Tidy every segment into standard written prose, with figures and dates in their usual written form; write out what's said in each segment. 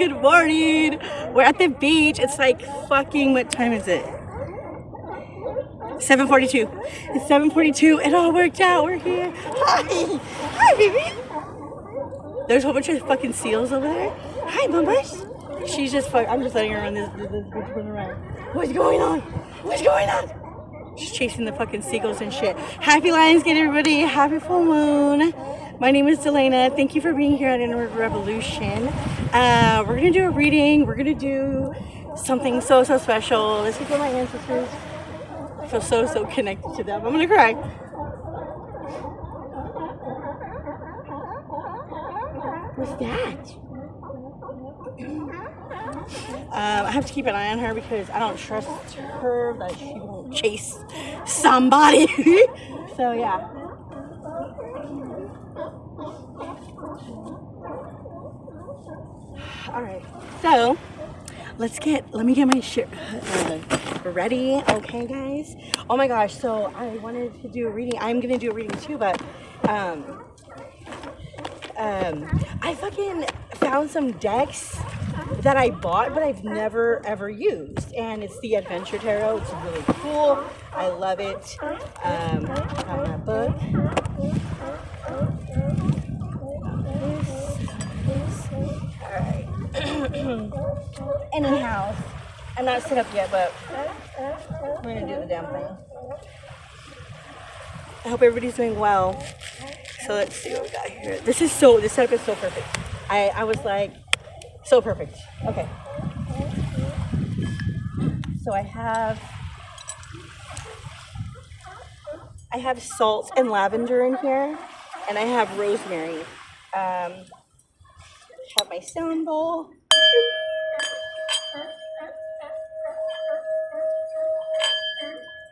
good morning. We're at the beach. It's like fucking, what time is it? 7:42. It's 7:42. It all worked out. We're here. Hi, baby. There's a whole bunch of fucking seals over there. Hi, mamas. She's just I'm just letting her run this bitch run around. What's going on? What's going on? She's chasing the fucking seagulls and shit. Happy Lionsgate, everybody. Happy full moon. My name is Delana. Thank you for being here at Inward Revolution. We're going to do a reading. We're going to do something so special. This is for my ancestors. I feel so connected to them. I'm going to cry. What's that? I have to keep an eye on her because I don't trust her that she won't chase somebody. So yeah. All right. So let me get my shit ready. Okay, guys. Oh my gosh. So I wanted to do a reading. I'm gonna do a reading too, but I fucking found some decks that I bought but I've never ever used, and it's the Adventure Tarot. It's really cool. I love it. Got my book. Alright. Anyhow, I'm not set up yet, but we're gonna do the damn thing. I hope everybody's doing well. So let's see what we got here. This setup is so perfect. I was like, so perfect. Okay. So I have salt and lavender in here, and I have rosemary. I have my sound bowl.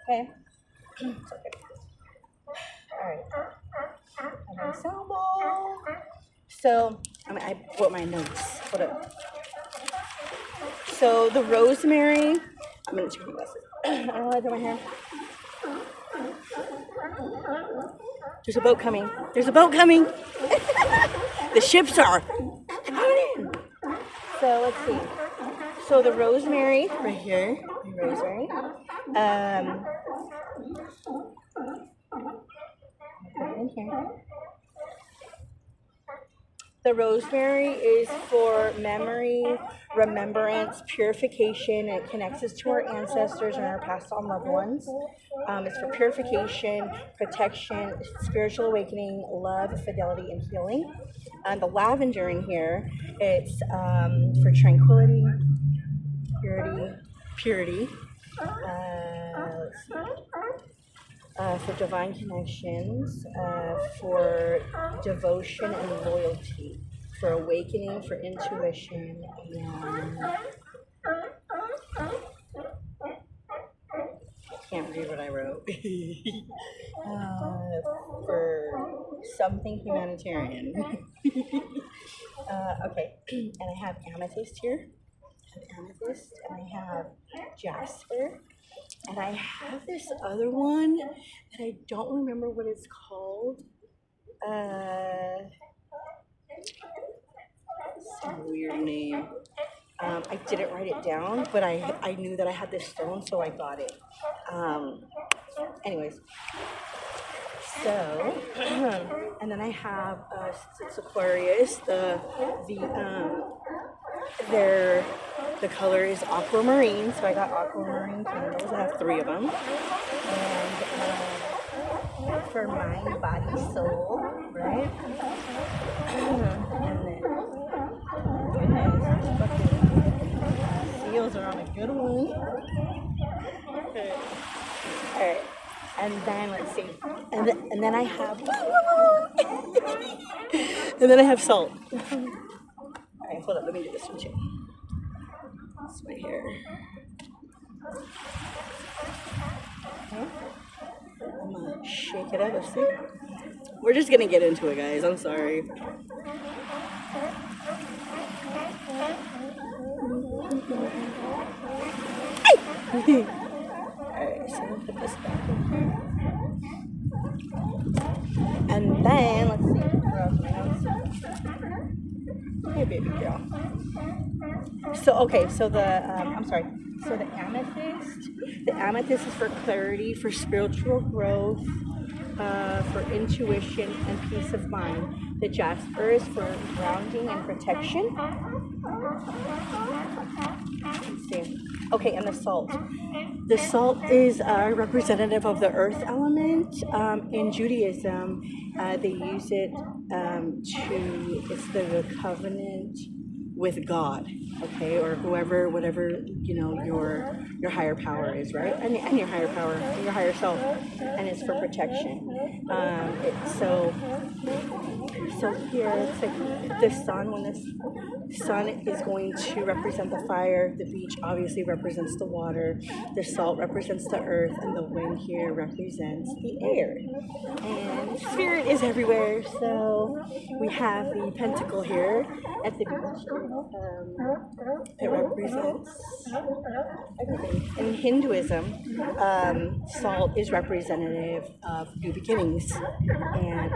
Okay. Alright. I have my sound bowl. So, I put my notes. Hold up. So the rosemary, I'm gonna turn my glasses. I don't know why I do my hair. There's a boat coming. There's a boat coming. The ships are coming in. So let's see. So the rosemary right here. The rosemary. In here. The rosemary is for memory, remembrance, purification. It connects us to our ancestors and our passed on loved ones. It's for purification, protection, spiritual awakening, love, fidelity, and healing. And the lavender in here, it's for tranquility, purity. Let's see. For divine connections, for devotion and loyalty, for awakening, for intuition, and can't read what I wrote. For something humanitarian. Okay, and I have amethyst here. And I have jasper. And I have this other one that I don't remember what it's called. Some weird name. I didn't write it down, but I knew that I had this stone, so I got it. Anyways. So, and then I have, since it's Aquarius, the color is aquamarine, so I got aquamarine candles. I have 3 of them. And for mind, body, soul, right? And then, seals are on a good one. Okay. All right. And then let's see. And then I have and then I have salt. Alright, hold up, let me do this one too. That's my hair. Okay. I'm gonna shake it up. Let's see. We're just gonna get into it, guys. I'm sorry. Alright, so I'm gonna put this back in here. And then, let's see. Hey, baby girl. So okay, so the I'm sorry. So the amethyst is for clarity, for spiritual growth, for intuition and peace of mind. The jasper is for grounding and protection. Let's see. Okay, and the salt. The salt is representative of the earth element. In Judaism, they use it it's the covenant with God, okay, or whoever, whatever, your higher power is, right? And your higher power, and your higher self, and it's for protection. So here it's like the sun. When the sun is going to represent the fire, the beach obviously represents the water, the salt represents the earth, and the wind here represents the air. And spirit is everywhere. So we have the pentacle here at the beach. It represents everything. In Hinduism, salt is representative of new beginnings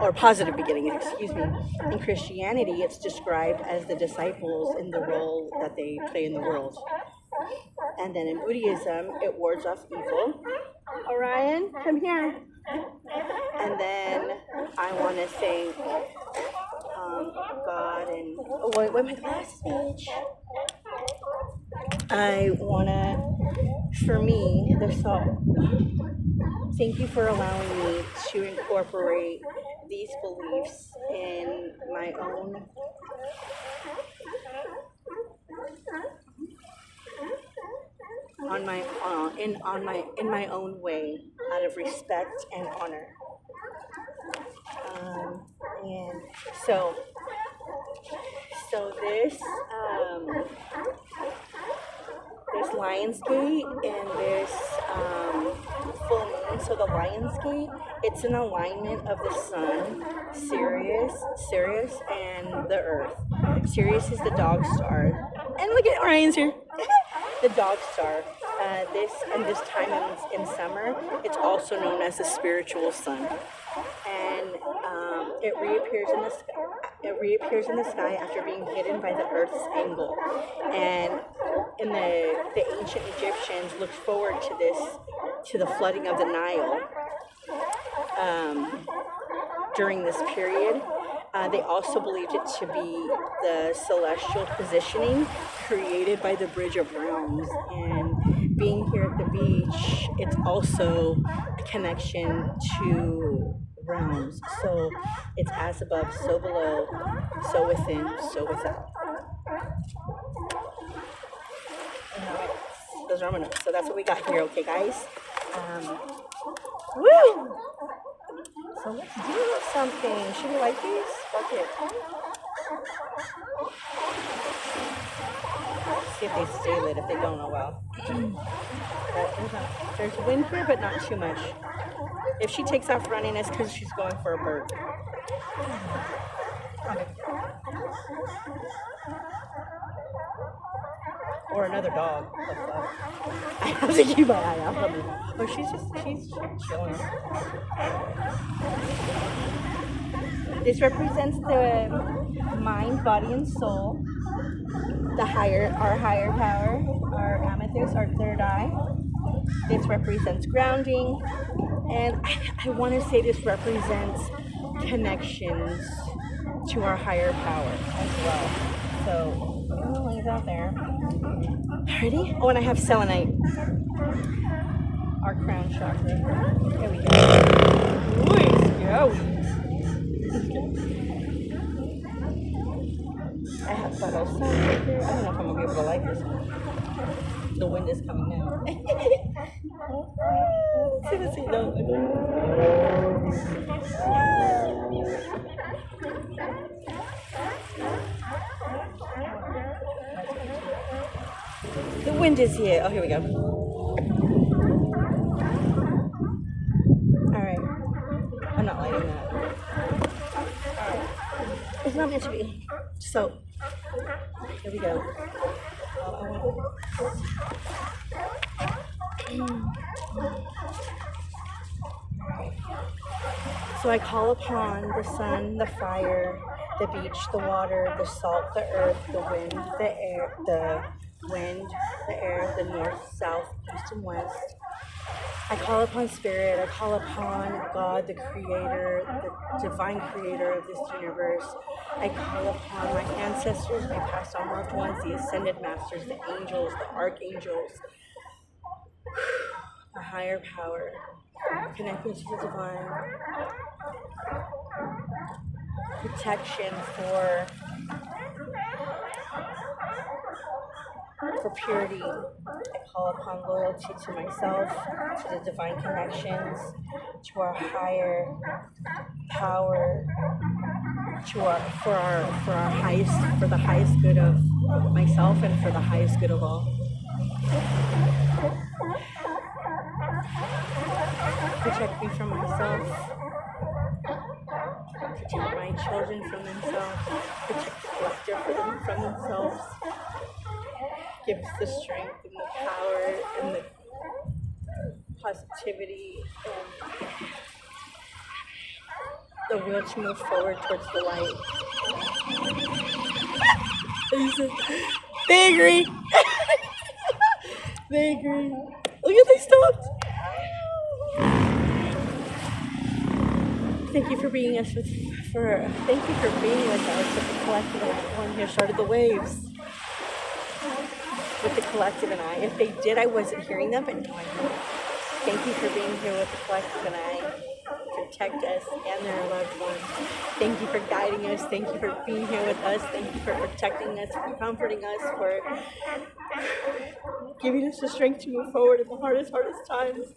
or positive beginnings, excuse me. In Christianity, it's described as the disciples in the role that they play in the world. And then in Buddhism, it wards off evil. Orion, come here. And then I want to thank God and... Oh, wait, my glasses, bitch. I want to, for me, the salt. Thank you for allowing me to incorporate these beliefs in my own in my own way, out of respect and honor. And so this Lionsgate and this full moon. So the Lionsgate, it's an alignment of the sun, Sirius, and the earth. Sirius is the dog star. And look at Orion's here. The dog star. This time in summer, it's also known as the spiritual sun. And it reappears in the sky. It reappears in the sky after being hidden by the Earth's angle. And in the ancient Egyptians looked forward to the flooding of the Nile during this period. They also believed it to be the celestial positioning created by the Bridge of Realms. And being here at the beach, it's also a connection to realms. So it's as above, so below, so within, so without. Those are my notes. So that's what we got here, okay, guys? Woo! So let's do something. Should we like these? Fuck it. See if they stay lit. If they don't, oh well. There's wind here, but not too much. If she takes off running, it's because she's going for a bird. Okay. Or another dog. What the fuck? I have to keep my eye out on her. Oh, she's chilling. This represents the mind, body, and soul. Our higher power, our amethyst, our third eye. This represents grounding. And I want to say this represents connections to our higher power as well. So, it's out there. Ready? Oh, and I have selenite. Our crown chakra. There we go. I have subtle sun right there. I don't know if I'm going to be able to like this one. The wind is coming now. The wind is here. Oh, here we go. Alright. I'm not lighting that. Alright. It's not meant to be. So, here we go. So I call upon the sun, the fire, the beach, the water, the salt, the earth, the wind, the air, the north, south, east, and west. I call upon Spirit, I call upon God, the Creator, the divine Creator of this universe. I call upon my ancestors, my past on loved ones, the Ascended Masters, the angels, the archangels, a higher power. Connect me to the divine. Protection for purity. I call upon loyalty to myself, to the divine connections, to our higher power, for the highest good of myself and for the highest good of all. Protect me from myself. Protect my children from themselves. Protect the collective from themselves. Give us the strength and the power and the positivity and the will to move forward towards the light. They agree. They agree. Look at, they stopped. Thank you for being us thank you for being with us with the collective and I. One here started the waves with the collective and I. If they did, I wasn't hearing them, but no, I heard. Thank you for being here with the collective and I. Protect us and their loved ones. Thank you for guiding us. Thank you for being here with us. Thank you for protecting us, for comforting us, for giving us the strength to move forward in the hardest times.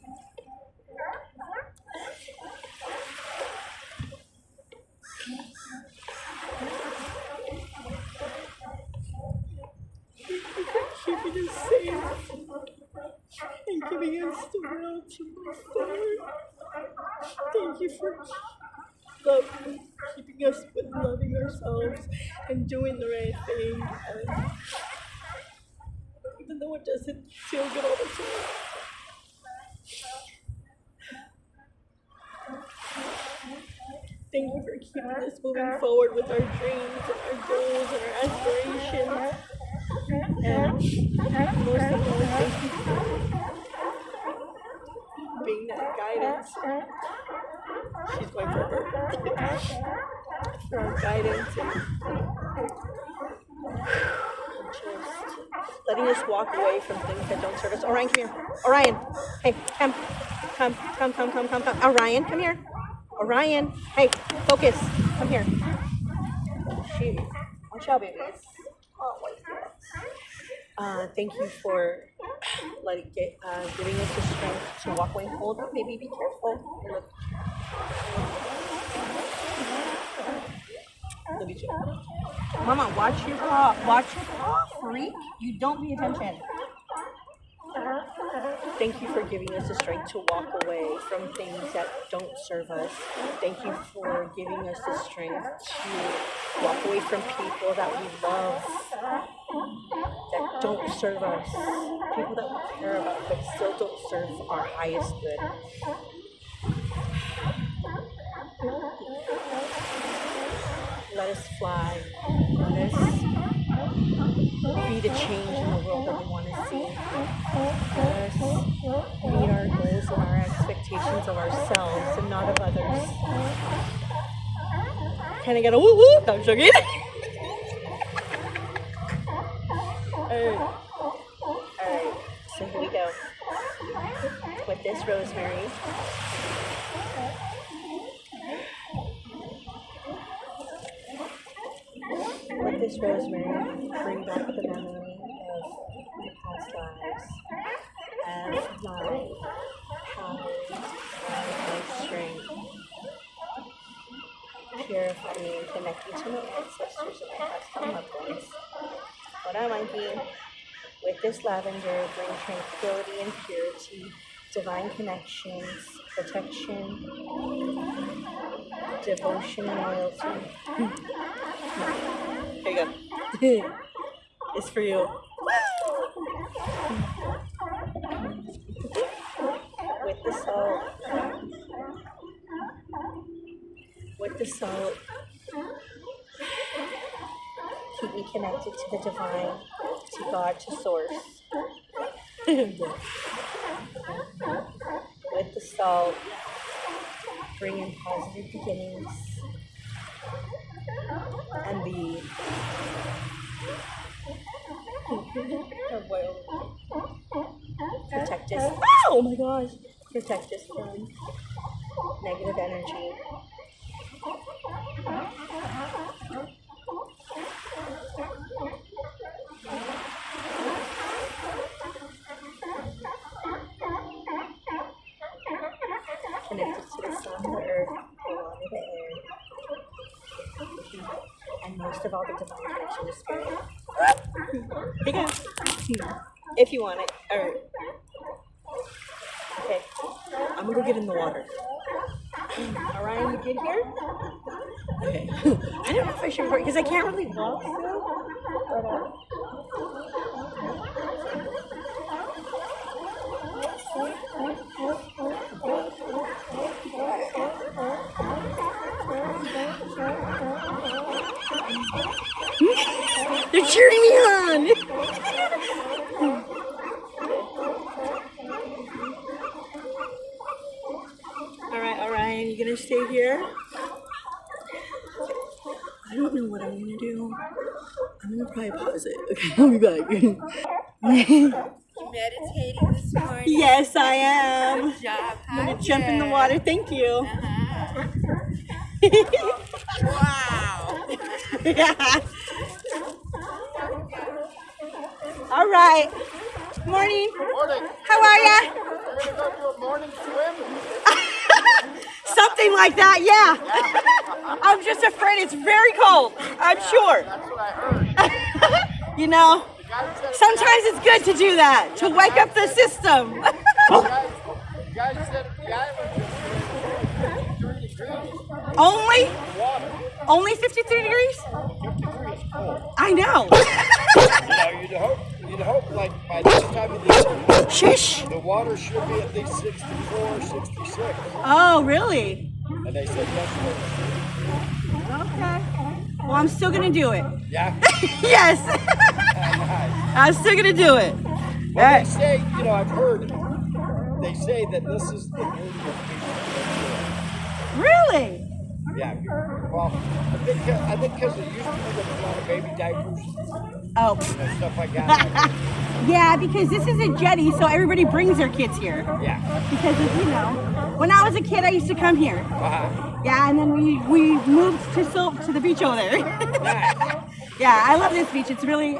Keeping us safe and giving us the will to move forward. Thank you for keeping us with loving ourselves and doing the right thing, and even though it doesn't feel good all the time. Thank you for keeping us moving forward with our dreams and our goals and our aspirations. And most of all, thank you for being that guidance. She's going for her. For our guidance and just letting us walk away from things that don't serve us. Orion, come here. Orion, hey, come. Orion, come here. Orion, hey, focus. Come here. Watch out, babies. Oh, what is that? Thank you for giving us the strength to walk away. Hold up, baby. Be careful. Look at you. Mama, watch your paw. Watch your paw, freak. You don't pay attention. Thank you for giving us the strength to walk away from things that don't serve us. Thank you for giving us the strength to walk away from people that we love, that don't serve us, people that we care about, but still don't serve our highest good. Let us fly. Let us be the change in the world that we want to see. Let us meet our goals and our expectations of ourselves and not of others. Kind of get a woo woo. I'm joking. Alright. So here we go. With this rosemary. With this rosemary, bring back the memory of my past lives as my power and my strength. Purify me and connect me to my ancestors and my past loved ones. What am I? With this lavender, bring tranquility and purity, divine connections, protection, devotion, and loyalty. Here you go. It's for you. With the salt. With the salt. keep me connected to the divine, to God, to source. With the salt, bring in positive beginnings. And the protect us. Oh my gosh! Protect us from negative energy. Connected to the sun, the earth, the water, the air, and most of all, the divine connection to spirit. Here you go. If you want it. Alright. Okay. I'm gonna go get in the water. Orion, you get here? Okay. I don't know if I should record because I can't really walk still. But, they're cheering me on! Alright, Orion, you gonna stay here? I don't know what I'm gonna do. I'm gonna probably pause it. Okay, I'll be back. Meditating this morning? Yes, I am. Good job. I'm gonna jump in the water. Thank you. Wow. Yeah. All right. Morning. Morning. How are ya? We're going to go do a morning swim. Something like that, yeah. I'm just afraid it's very cold. I'm sure. That's what I heard. You know, The guy said sometimes it's good to do that, to wake up the system. the guy said the island is 53 degrees. Only 53 degrees? 53 is cold. I know. You'd hope like by this time of the year, Shush. the water should be at least 64, 66. Oh, really? And they said that's what. Okay. Well, I'm still gonna do it. Yeah. Yes. Nice. I'm still gonna do it. Well, they say, I've heard, they say that this is the dirtiest beach. Really? Yeah, well, I think because it used to be with a lot of baby diapers, Oh. stuff like that. Yeah, because this is a jetty, so everybody brings their kids here. Yeah. Because, when I was a kid, I used to come here. Yeah, and then we moved to the beach over there. Nice. Yeah, I love this beach. It's really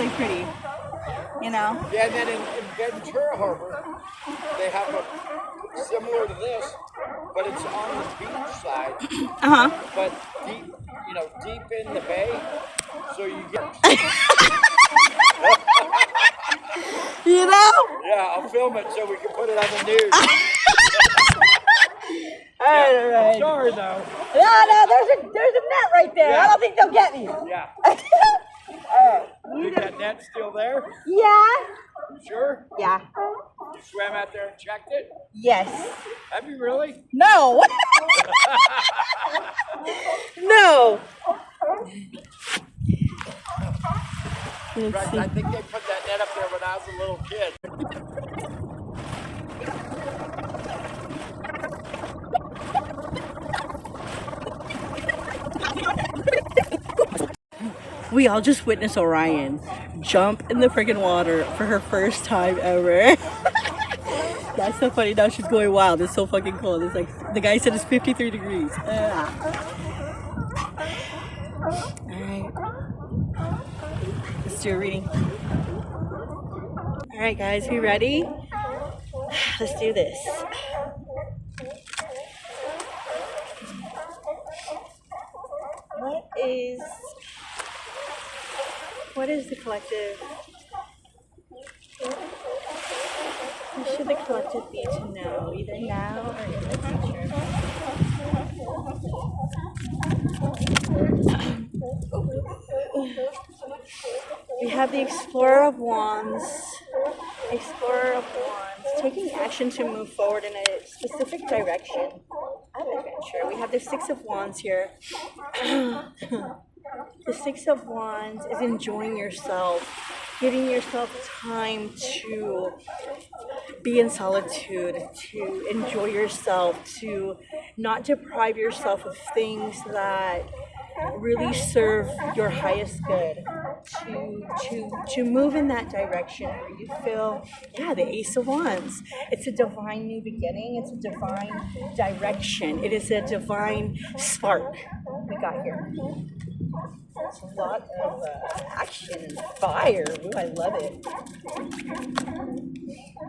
pretty. Yeah, and then in Ventura Harbor, they have a similar to this, but it's on the beach side. But deep in the bay, so you get. Yeah, I'll film it so we can put it on the news. All right. Sorry though. No, there's a net right there. Yeah. I don't think they'll get me. Yeah. All right. Is that net still there? Yeah. You sure? Yeah. You swam out there and checked it? Yes. Have you really? No. No. Let's see. I think they put that net up there when I was a little kid. We all just witnessed Orion jump in the freaking water for her first time ever. That's so funny. Now she's going wild. It's so fucking cold. It's like the guy said it's 53 degrees. Alright. Let's do a reading. Alright guys, we ready? Let's do this. What is the collective? What should the collective be to know, either now or in the future? We have the Explorer of Wands. Taking action to move forward in a specific direction of adventure. We have the Six of Wands here. The Six of Wands is enjoying yourself, giving yourself time to be in solitude, to enjoy yourself, to not deprive yourself of things that really serve your highest good, to move in that direction where you feel, yeah, the Ace of Wands. It's a divine new beginning. It's a divine direction. It is a divine spark we got here. It's a lot of action and fire. Ooh, I love it.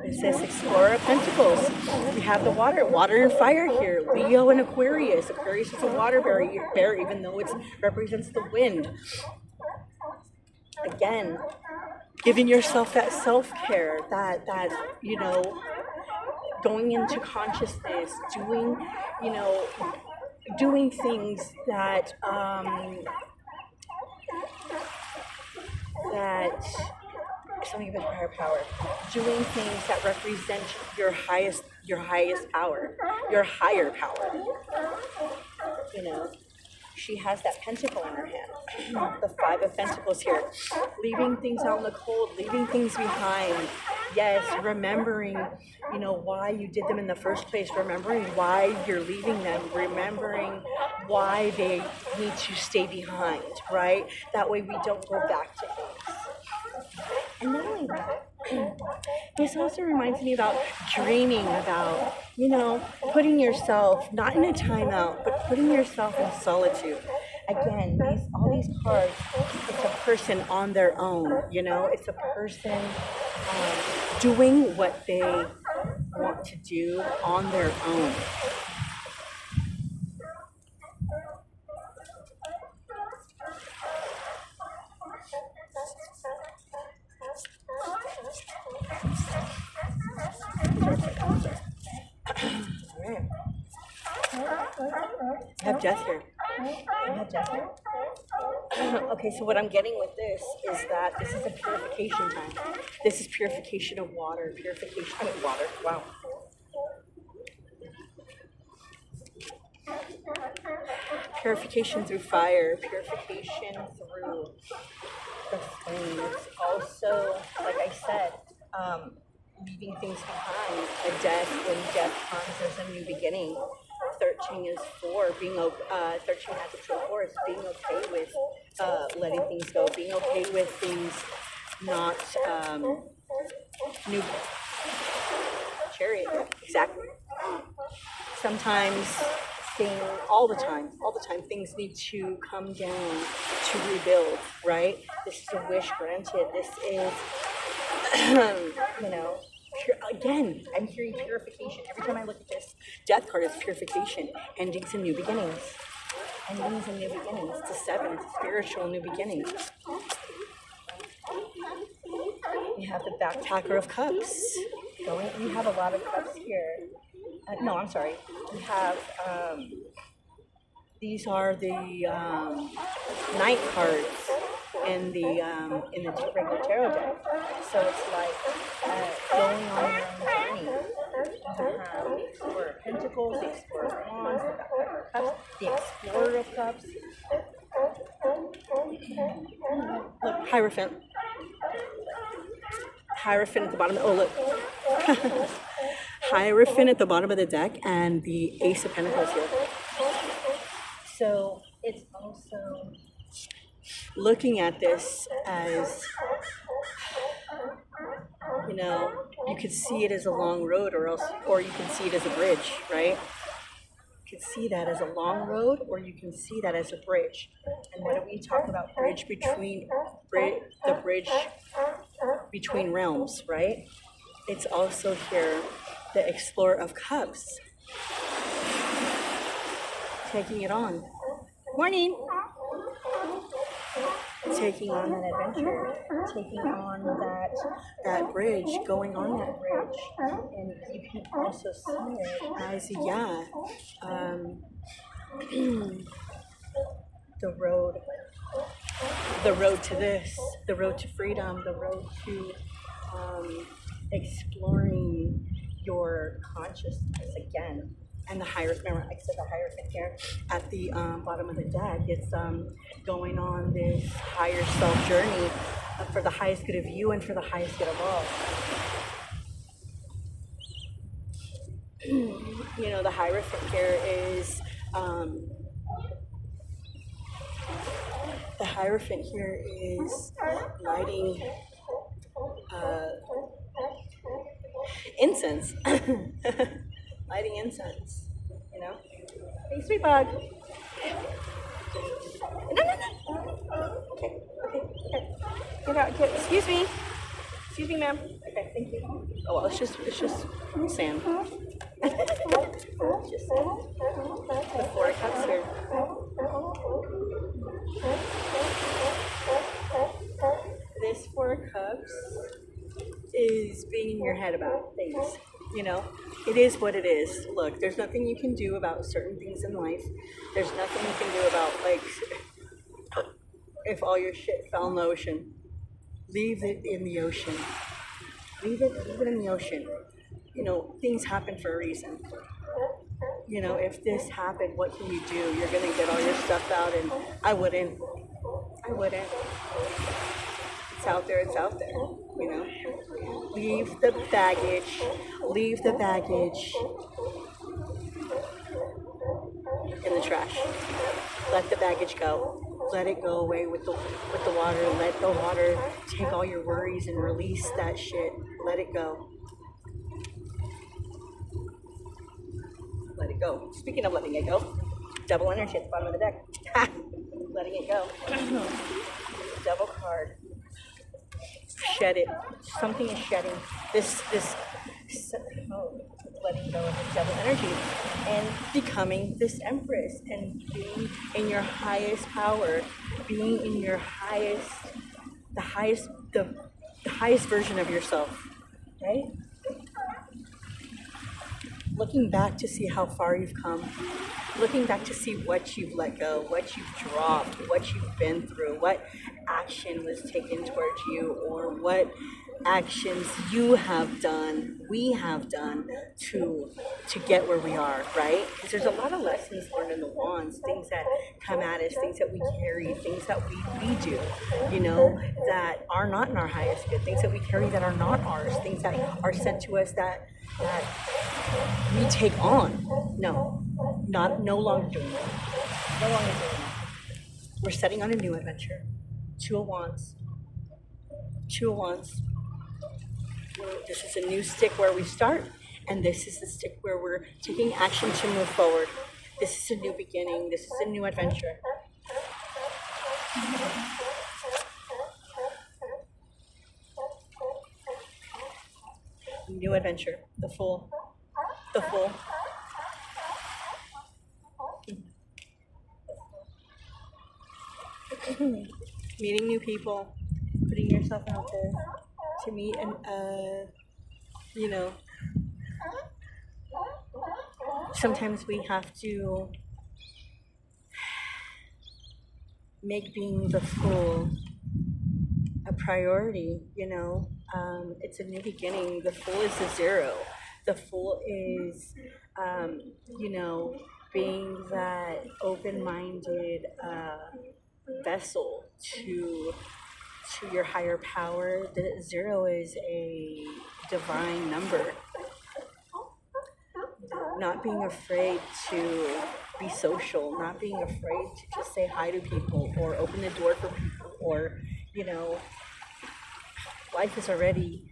It says Explorer of Pentacles. We have the water and fire here. Leo and Aquarius. Aquarius is a water bear, even though it represents the wind. Again, giving yourself that self-care, that you know, going into consciousness, doing things that something about higher power, doing things that represent your highest power, your higher power. You know, she has that pentacle in her hand, the Five of Pentacles here, leaving things out in the cold, leaving things behind. Yes, remembering, you know, why you did them in the first place, remembering why you're leaving them, remembering why they need to stay behind, right? That way we don't go back to things. And not only that, this also reminds me about dreaming about, you know, putting yourself, not in a timeout, but putting yourself in solitude. Again, all these cards, it's a person on their own, you know, it's a person doing what they want to do on their own. I have Death here. Okay, so what I'm getting with this is that this is a purification time. This is purification of water, wow. Purification through fire, purification through the flames. Also, like I said, leaving things behind. A death, when death comes, there's a new beginning. 13 is 4. 13 has a true 4 is being okay with letting things go, being okay with things not new. Chariot, exactly. Sometimes all the time, things need to come down to rebuild, right? This is a wish granted. This is, you know, again, I'm hearing purification. Every time I look at this death card, it's purification, endings and new beginnings. Endings and new beginnings. It's a 7, it's a spiritual new beginning. You have the backpacker of cups. We have a lot of cups here. No, I'm sorry. We have, these are the night cards in the regular tarot deck. So it's like going on your own journey. You have the Explorer of Pentacles, the Explorer of Wands, the Backpacker of Cups, the Explorer of Cups. Look, Hierophant. Hierophant at the bottom. Oh, look. Hierophant at the bottom of the deck and the Ace of Pentacles here. So it's also looking at this as, you know, you could see it as a long road, or you can see it as a bridge, right? You can see that as a long road, or you can see that as a bridge. And when we talk about the bridge between realms, right? It's also here the Explorer of Cups, taking it on. Morning. Taking on that adventure, taking on that bridge, going on that bridge, and you can also see it as the road to this, the road to freedom, the road to exploring your consciousness again. And the Hierophant, remember I said the Hierophant here at the bottom of the deck, it's going on this higher self journey for the highest good of you and for the highest good of all. You know, the Hierophant here is lighting incense. Lighting incense, you know? Hey, sweet bug. No. Okay. Get out. Excuse me, ma'am. Okay, thank you. Oh, well, it's just sand. It's just sand. The 4 of Cups here. This 4 of Cups is being in your head about things. You know, it is what it is. Look, there's nothing you can do about certain things in life. There's nothing you can do about, like, if all your shit fell in the ocean. Leave it in the ocean. Leave it in the ocean. You know, things happen for a reason. You know, if this happened, what can you do? You're gonna get all your stuff out, and I wouldn't. It's out there, you know. Leave the baggage in the trash. Let the baggage go. Let it go away with the water. Let the water take all your worries and release that shit. Let it go. Let it go. Speaking of letting it go, double energy at the bottom of the deck. Letting it go. Devil card. Shed it. Something is shedding. Letting go of the devil energy and becoming this Empress and being in your highest power, being in your the highest version of yourself, right? Looking back to see how far you've come, looking back to see what you've let go, what you've dropped, what you've been through, what action was taken towards you, or what actions you have done, we have done to get where we are, right? Because there's a lot of lessons learned in the wands, things that come at us, things that we carry, things that we do, you know, that are not in our highest good, things that we carry that are not ours, things that are sent to us that we take on. No longer doing that. No longer doing that. We're setting on a new adventure. 2 of Wands. This is a new stick where we start, and this is the stick where we're taking action to move forward. This is a new beginning. This is a new adventure. New adventure. The Fool. Meeting new people, putting yourself out there to meet and you know, sometimes we have to make being the Fool a priority, you know. It's a new beginning. The Fool is the 0. The Fool is you know, being that open-minded vessel to your higher power. The 0 is a divine number. Not being afraid to be social, not being afraid to just say hi to people or open the door for people, or, you know, life is already,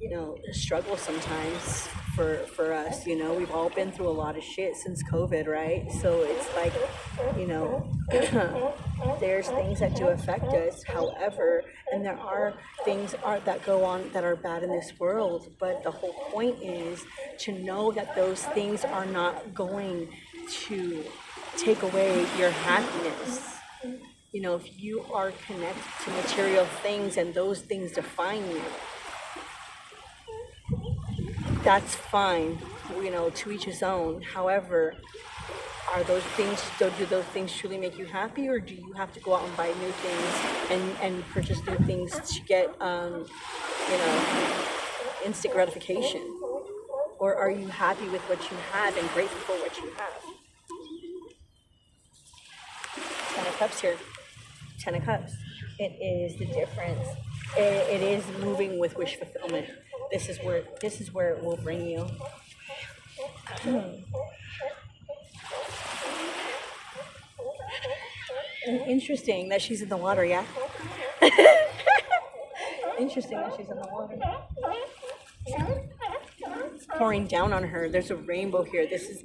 you know, a struggle sometimes for us, you know. We've all been through a lot of shit since COVID, right? So it's like, you know, there's things that do affect us, however, and there are things that go on that are bad in this world, but the whole point is to know that those things are not going to take away your happiness. You know, if you are connected to material things and those things define you, that's fine, you know, to each his own. However, do those things truly make you happy, or do you have to go out and buy new things and purchase new things to get, you know, instant gratification? Or are you happy with what you have and grateful for what you have? 10 of Cups here. 10 of Cups. It is the difference. It is moving with wish fulfillment. This is where it will bring you. Interesting that she's in the water, yeah? Interesting that she's in the water. It's pouring down on her. There's a rainbow here. This is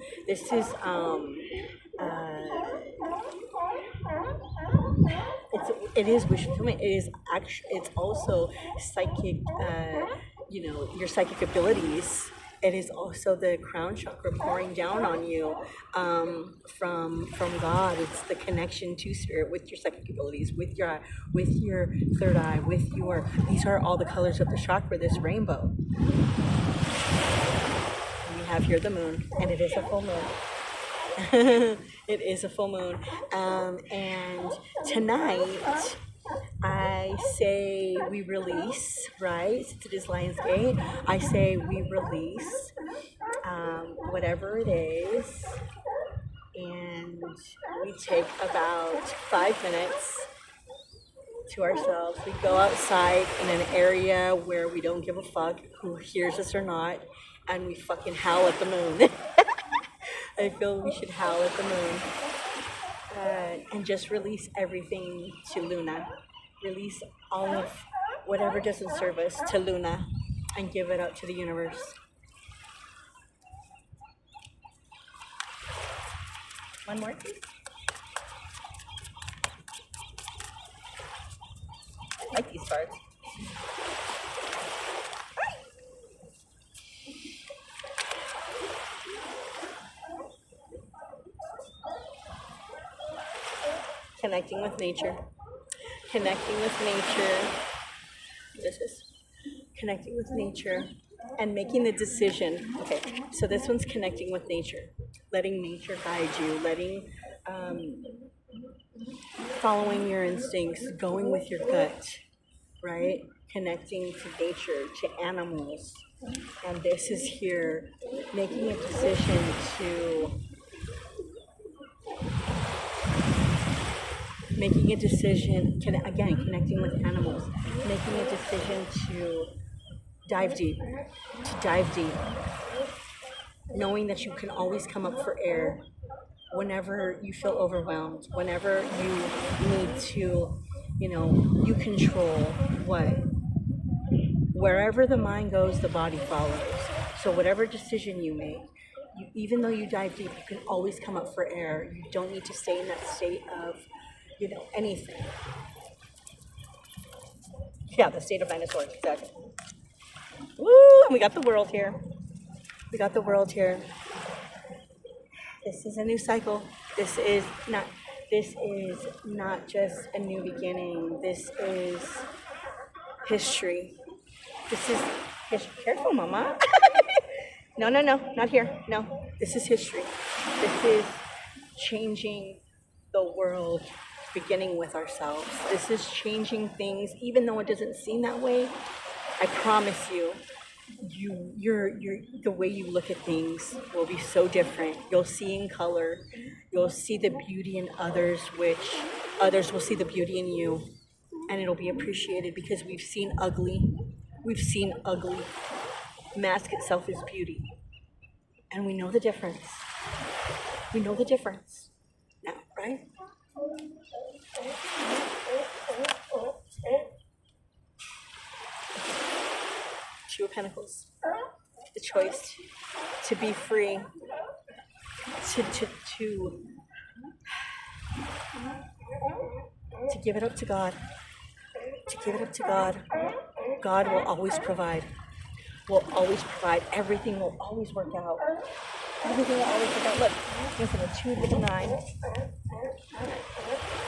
it is wish fulfillment. It is actually, it's also psychic, your psychic abilities. It is also the crown chakra pouring down on you from God. It's the connection to spirit with your psychic abilities, with your third eye, these are all the colors of the chakra, this rainbow. And we have here the moon, and it is a full moon. It is a full moon. And tonight, I say we release, right? Since it is Lionsgate, I say we release whatever it is, and we take about 5 minutes to ourselves. We go outside in an area where we don't give a fuck who hears us or not, and we fucking howl at the moon. I feel we should howl at the moon and just release everything to Luna. Release all of whatever doesn't serve us to Luna and give it up to the universe. One more, please. I like these cards. Connecting with nature. Connecting with nature. This is connecting with nature and making the decision. Okay, so this one's connecting with nature, letting nature guide you, following your instincts, going with your gut, right? Connecting to nature, to animals. And this is here, making a decision connecting with animals, making a decision to dive deep, knowing that you can always come up for air whenever you feel overwhelmed, whenever you need to, you control what? Wherever the mind goes, the body follows. So whatever decision you make, even though you dive deep, you can always come up for air. You don't need to stay in that state of anything. Yeah, the state of dinosaurs, exactly. Woo! And we got the world here. This is a new cycle. This is not just a new beginning. This is history. This is history. Careful, Mama. No, not here. No, this is history. This is changing the world, beginning with ourselves. This is changing things, even though it doesn't seem that way. I promise you, the way you look at things will be so different. You'll see in color. You'll see the beauty in others, which others will see the beauty in you, and it'll be appreciated because we've seen ugly. Mask itself is beauty, and we know the difference. Now, right? Two of Pentacles. The choice to be free, to give it up to God. God will always provide. Everything will always work out. Look, listen, the 2 with the 9.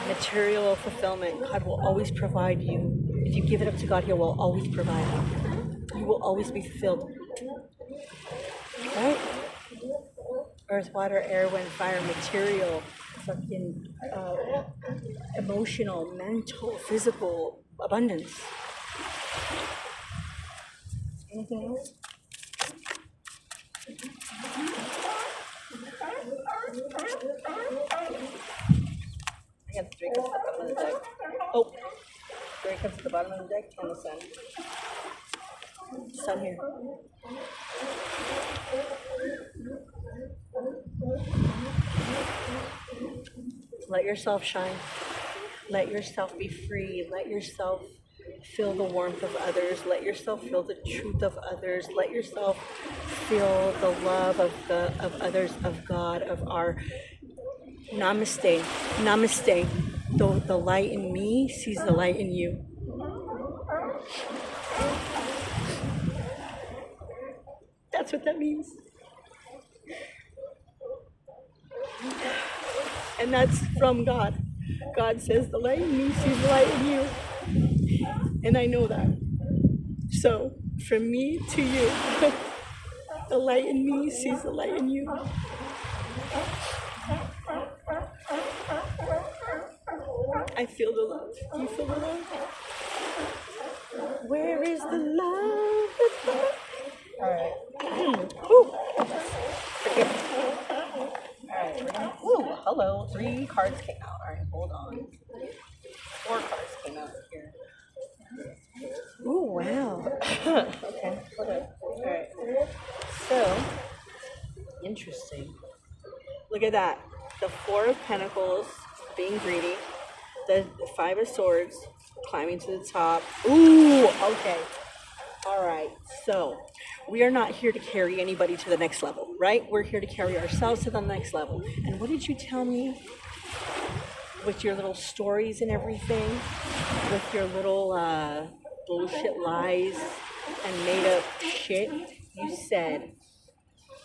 Material fulfillment. God will always provide you. If you give it up to God, He will always provide. You will always be fulfilled. Right? Earth, water, air, wind, fire, material, fucking emotional, mental, physical abundance. Anything else? I got 3 cups at the bottom of the deck. Oh, 3 cups at the bottom of the deck and the sun. Sun here. Let yourself shine. Let yourself be free. Let yourself feel the warmth of others. Let yourself feel the truth of others. Let yourself feel the love of others, of God, of our namaste. Namaste. The light in me sees the light in you. That's what that means. And that's from God. God says the light in me sees the light in you. And I know that. So, from me to you, the light in me sees the light in you. I feel the love. You feel the love? Where is the love? Alright. Forgive me. Alright. Ooh, hello. 3 cards came out. Alright, hold on. 4 cards came out here. Ooh, wow. Okay, hold on. Alright. So, interesting. Look at that. The 4 of Pentacles, being greedy. The 5 of Swords, climbing to the top. Ooh, okay. Alright, so we are not here to carry anybody to the next level, right? We're here to carry ourselves to the next level. And what did you tell me? With your little stories and everything? With your little bullshit lies and made up shit? You said,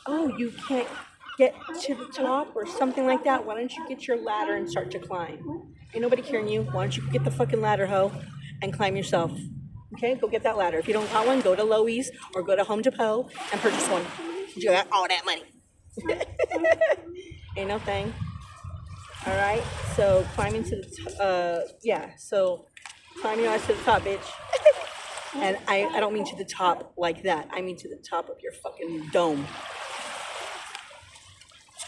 oh, you can't get to the top or something like that. Why don't you get your ladder and start to climb? Ain't nobody carrying you. Why don't you get the fucking ladder, ho, and climb yourself? Okay, go get that ladder. If you don't got one, go to Lowe's or go to Home Depot and purchase one. You got all that money. Ain't no thing. All right, so climbing to the so climb your ass to the top, bitch. And I don't mean to the top like that. I mean to the top of your fucking dome.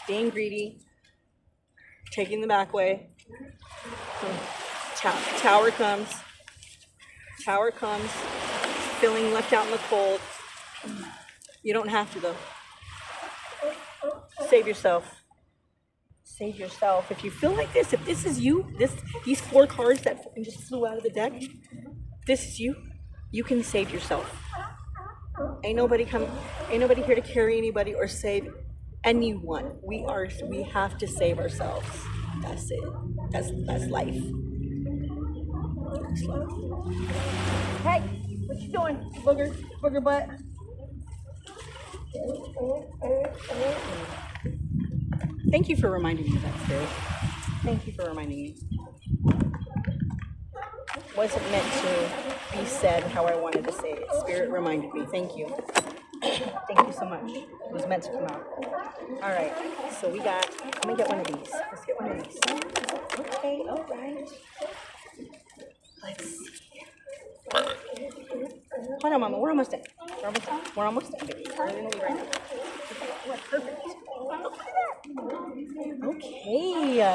Being greedy, taking the back way. Tower comes. Tower comes. Feeling left out in the cold. You don't have to though. Save yourself. Save yourself. If you feel like this, if this is you, these 4 cards that fucking just flew out of the deck, this is you. You can save yourself. Ain't nobody here to carry anybody or save anyone. We have to save ourselves. That's it. That's life. That's life. Hey, what you doing, booger butt? Thank you for reminding me of that, Spirit. Thank you for reminding me. Wasn't meant to be said how I wanted to say it. Spirit reminded me. Thank you. Thank you so much. It was meant to come out. All right. So I'm gonna get one of these. Let's get one of these. Okay. All right. Let's see. Hold on, Mama. We're almost done. We're almost done, baby. We're really right now. Okay, perfect. Okay. I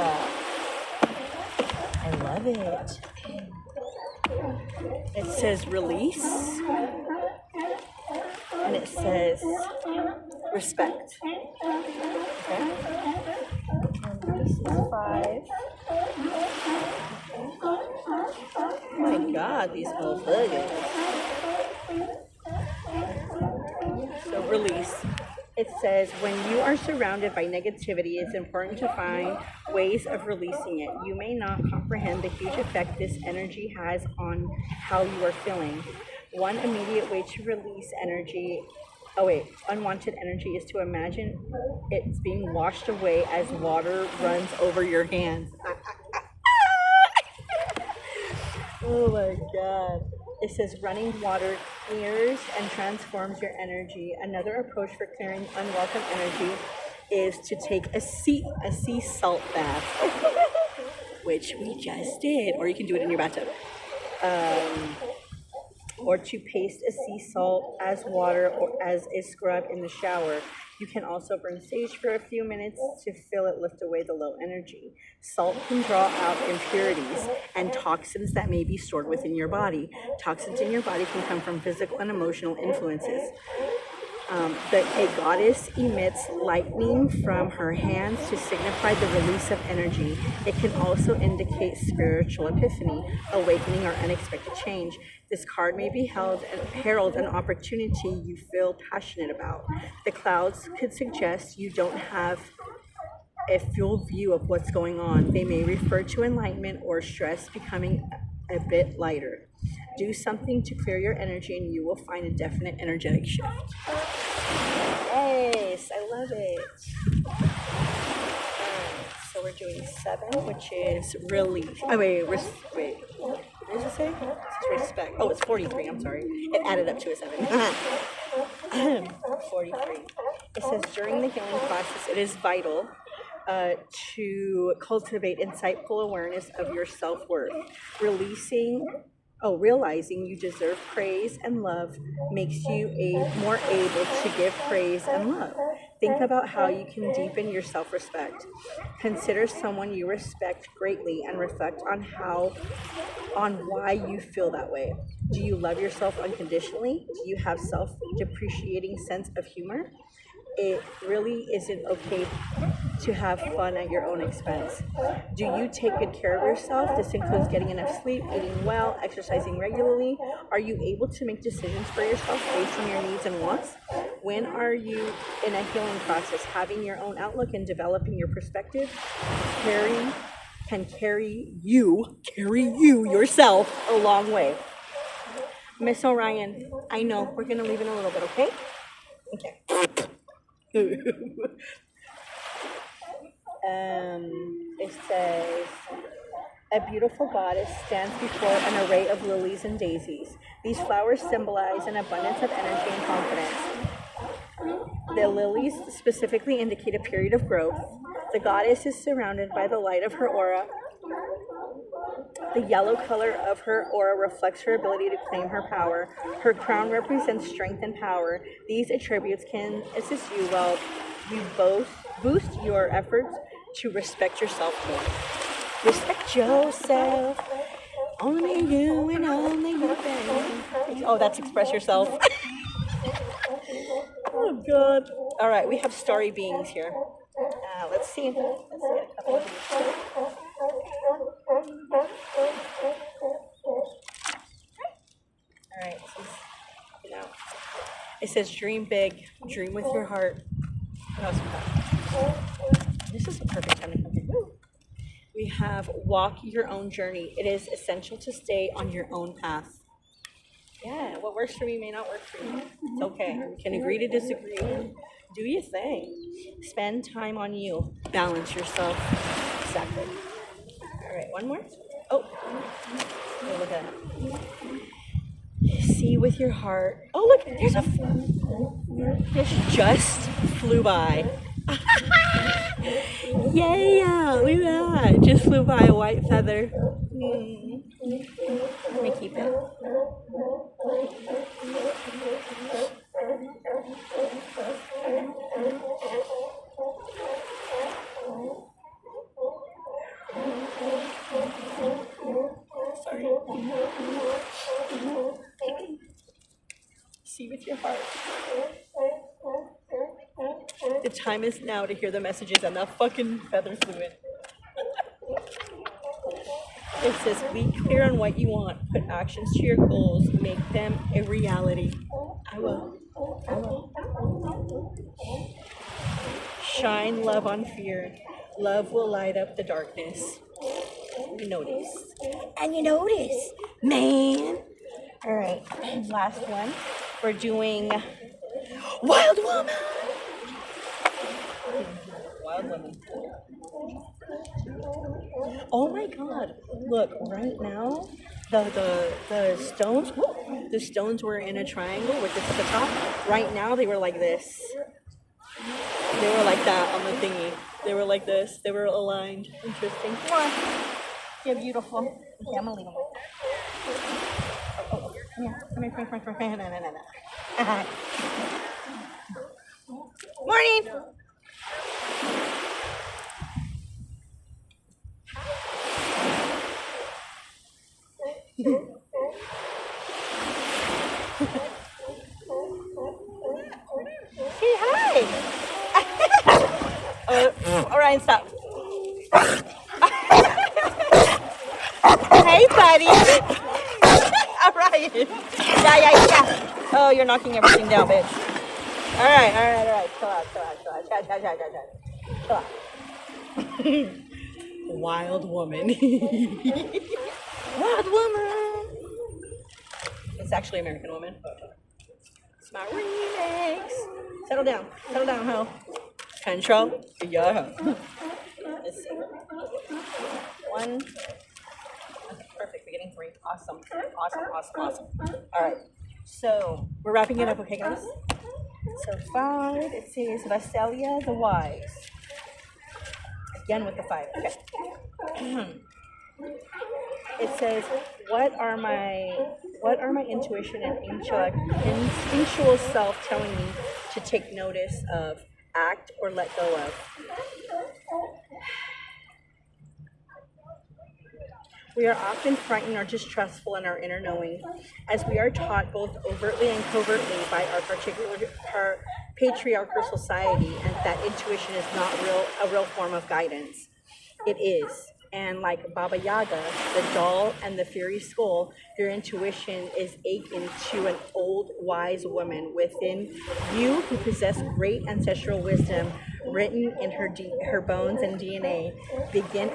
love it. It says release. And it says respect. Okay. And this is 5. Oh my God, these motherfuckers. So release. It says, when you are surrounded by negativity, it's important to find ways of releasing it. You may not comprehend the huge effect this energy has on how you are feeling. One immediate way to release unwanted energy is to imagine it's being washed away as water runs over your hands. Oh my God. It says running water clears and transforms your energy. Another approach for clearing unwelcome energy is to take a sea salt bath, or to paste a sea salt as water or as a scrub in the shower. You can also burn sage for a few minutes to feel it lift away the low energy. Salt can draw out impurities and toxins that may be stored within your body. Toxins in your body can come from physical and emotional influences. A goddess emits lightning from her hands to signify the release of energy. It can also indicate spiritual epiphany, awakening, or unexpected change. This card may be herald an opportunity you feel passionate about. The clouds could suggest you don't have a full view of what's going on. They may refer to enlightenment or stress becoming a bit lighter. Do something to clear your energy and you will find a definite energetic shift. Yes, I love it. So we're doing 7, which is release. Oh, wait. What does it say? It says respect. Oh, it's 43. I'm sorry. It added up to a 7. 43. It says during the healing process, it is vital to cultivate insightful awareness of your self-worth. Realizing you deserve praise and love makes you more able to give praise and love. Think about how you can deepen your self-respect. Consider someone you respect greatly and reflect on why you feel that way. Do you love yourself unconditionally? Do you have self-depreciating sense of humor? It really isn't okay to have fun at your own expense. Do you take good care of yourself? This includes getting enough sleep, eating well, exercising regularly. Are you able to make decisions for yourself based on your needs and wants? When are you in a healing process? Having your own outlook and developing your perspective can carry you yourself a long way. Miss Orion, I know, we're going to leave in a little bit, okay? Okay. It says, a beautiful goddess stands before an array of lilies and daisies. These flowers symbolize an abundance of energy and confidence. The lilies specifically indicate a period of growth. The goddess is surrounded by the light of her aura. The yellow color of her aura reflects her ability to claim her power. Her crown represents strength and power. These attributes can assist you while you both boost your efforts to respect yourself more. Respect yourself. Only you and only you, baby. Oh, that's express yourself. Oh, God. All right, we have starry beings here. Let's see. Let's get a couple of these. All right, it says dream big, dream with your heart. What else we got? This is the perfect time to come here. We have walk your own journey. It is essential to stay on your own path. Yeah, what works for me may not work for you. It's okay. You can agree to disagree. Do your thing. Spend time on you. Balance yourself. Exactly. All right, one more. Oh, look at it. See with your heart. Oh, look, there's a fish just flew by. Yeah, look at that. Just flew by a white feather. Let me keep it. Sorry. See with your heart. The time is now to hear the messages, and that fucking feather flew in. It says, be clear on what you want. Put actions to your goals. Make them a reality. I will. Shine love on fear. Love will light up the darkness. You notice. And you notice, man. All right, last one. We're doing Wild Woman. Wild Woman. Oh my God! Look, right now, the stones were in a triangle with this at the top. Right now, they were like this. They were like that on the thingy. They were like this. They were aligned. Interesting. Come on. Yeah, beautiful. Okay, I'm gonna leave them like that. Come here. No. Morning. Say hi. Orion, stop. Hey, buddy. Orion. Yeah. Oh, you're knocking everything down, bitch. All right. Chill out. Wild woman. Wild woman. It's actually American Woman. It's my remix. Settle down, ho. Control. Yeah. Let's see. 1. Okay, perfect. We're getting 3. Awesome. All right. So we're wrapping it up, okay, guys? So 5. It says Visalia the Wise. Again with the 5. Okay. It says, what are my intuition and instinctual self telling me to take notice of, act, or let go of? We are often frightened or distrustful in our inner knowing, as we are taught both overtly and covertly by our patriarchal society, and that intuition is not a real form of guidance. It is. And like Baba Yaga, the doll, and the fairy skull, your intuition is akin to an old wise woman within you who possess great ancestral wisdom written in her bones and DNA. Begin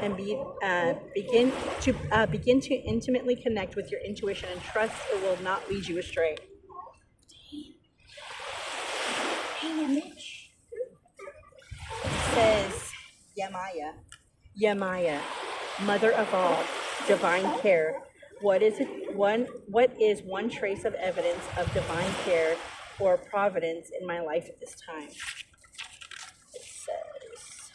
to intimately connect with your intuition and trust it will not lead you astray. Hey, Mitch. It says, Yamaya, Mother of all, divine care. What is one trace of evidence of divine care or providence in my life at this time? It says,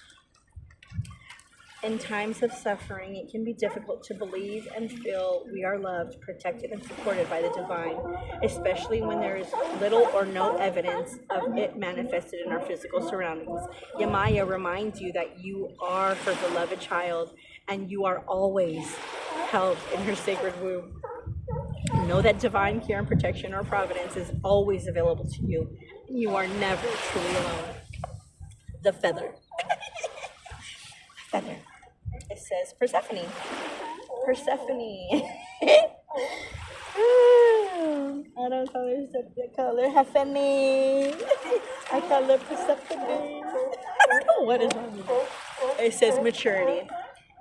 in times of suffering, it can be difficult to believe and feel we are loved, protected, and supported by the divine, especially when there is little or no evidence of it manifested in our physical surroundings. Yamaya reminds you that you are her beloved child, and you are always held in her sacred womb. Know that divine care and protection or providence is always available to you. You are never truly alone. The feather. It says Persephone. I don't call her something. I call her Hafeni. I call her Persephone. What is wrong with it? It says maturity.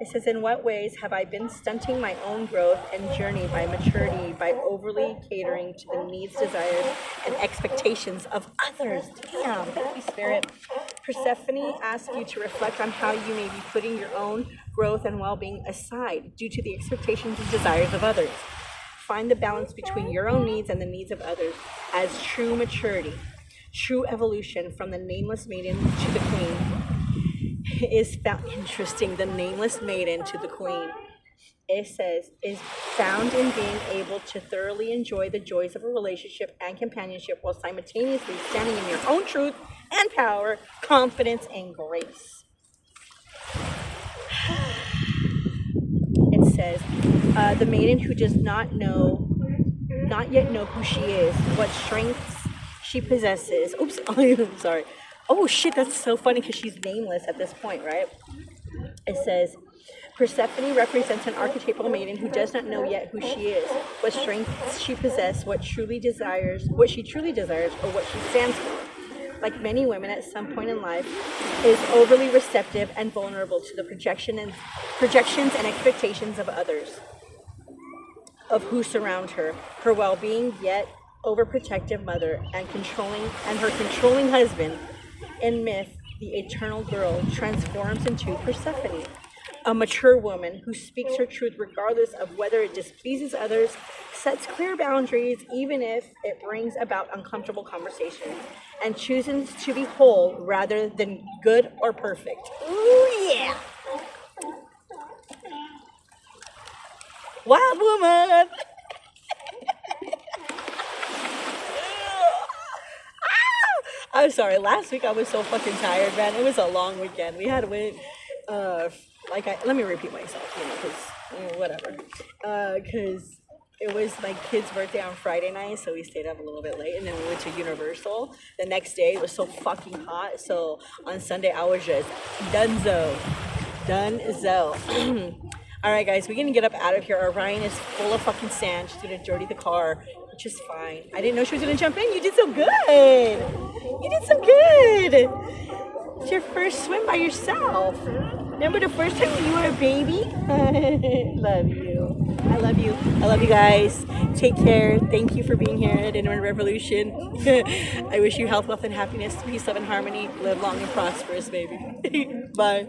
It says, in what ways have I been stunting my own growth and journey by maturity by overly catering to the needs, desires, and expectations of others? Damn, thank you, Spirit. Persephone asks you to reflect on how you may be putting your own growth and well-being aside due to the expectations and desires of others. Find the balance between your own needs and the needs of others as true maturity, true evolution from the nameless maiden to the queen. Is found interesting. The nameless maiden to the queen, it says, is found in being able to thoroughly enjoy the joys of a relationship and companionship while simultaneously standing in your own truth and power, confidence, and grace. It says, the maiden who does not yet know who she is, what strengths she possesses. Oops, I'm sorry. Oh shit, that's so funny because she's nameless at this point, right? It says, Persephone represents an archetypal maiden who does not know yet who she is, what strengths she possesses, what she truly desires, or what she stands for. Like many women at some point in life, is overly receptive and vulnerable to the projections and expectations of others, of who surround her well-being, yet overprotective mother and her controlling husband. In myth, the eternal girl transforms into Persephone, a mature woman who speaks her truth regardless of whether it displeases others, sets clear boundaries even if it brings about uncomfortable conversations, and chooses to be whole rather than good or perfect. Ooh, yeah! Wild woman! I'm sorry. Last week I was so fucking tired, man. It was a long weekend. We had went, let me repeat myself, you know, because whatever. Because it was my kid's birthday on Friday night, so we stayed up a little bit late, and then we went to Universal. The next day it was so fucking hot, so on Sunday I was just donezo. All right, guys, we're gonna get up out of here. Orion is full of fucking sand. She's gonna dirty the car, which is fine. I didn't know she was gonna jump in. You did so good. You did so good. It's your first swim by yourself. Remember the first time you were a baby? Love you. I love you. I love you guys. Take care. Thank you for being here at Internet Revolution. I wish you health, wealth, and happiness, peace, love, and harmony. Live long and prosperous, baby. Bye.